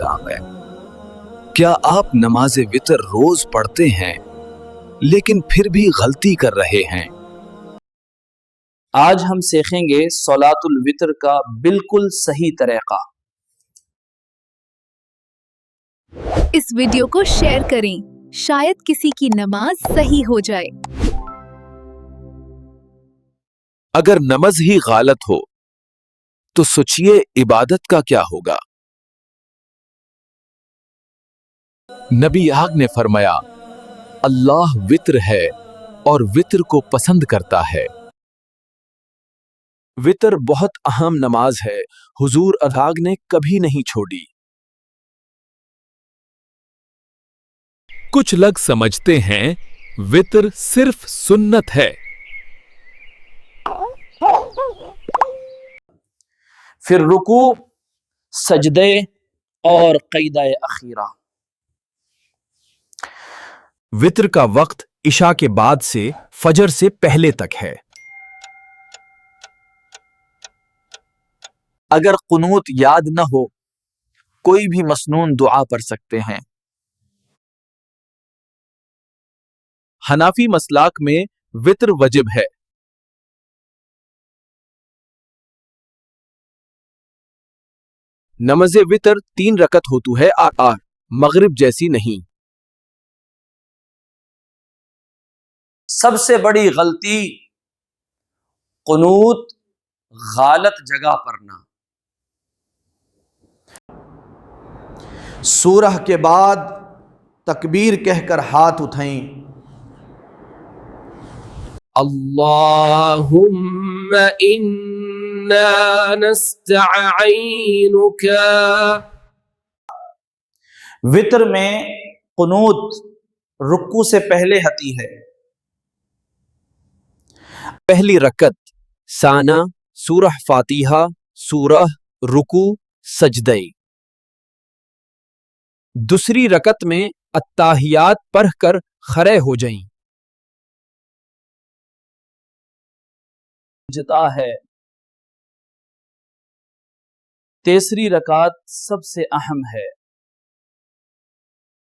کلام ہے۔ کیا آپ نماز وتر روز پڑھتے ہیں لیکن پھر بھی غلطی کر رہے ہیں؟ آج ہم سیکھیں گے صلاۃ الوتر کا بالکل صحیح طریقہ۔ اس ویڈیو کو شیئر کریں، شاید کسی کی نماز صحیح ہو جائے۔ اگر نماز ہی غلط ہو تو سوچئے عبادت کا کیا ہوگا؟ نبی آگ نے فرمایا، اللہ وتر ہے اور وتر کو پسند کرتا ہے۔ وتر بہت اہم نماز ہے، حضور آگ نے کبھی نہیں چھوڑی۔ کچھ لوگ سمجھتے ہیں وتر صرف سنت ہے۔ پھر رکوع، سجدے اور قیدہ اخیرہ۔ وتر کا وقت عشاء کے بعد سے فجر سے پہلے تک ہے۔ اگر قنوت یاد نہ ہو، کوئی بھی مسنون دعا پڑھ سکتے ہیں۔ حنفی مسلک میں وتر واجب ہے۔ نماز وتر 3 رکعت ہوتی ہے اور مغرب جیسی نہیں۔ سب سے بڑی غلطی قنوت غلط جگہ پڑھنا۔ سورہ کے بعد تکبیر کہہ کر ہاتھ اٹھائیں۔ اللہم انا نستعینک۔ وتر میں قنوت رکوع سے پہلے ہوتی ہے۔ پہلی رکعت ثانیہ سورہ فاتحہ، سورہ، رکوع، سجدے۔ دوسری رکعت میں التحیات پڑھ کر کھڑے ہو جائیں۔ جتا ہے۔ تیسری رکعت سب سے اہم ہے۔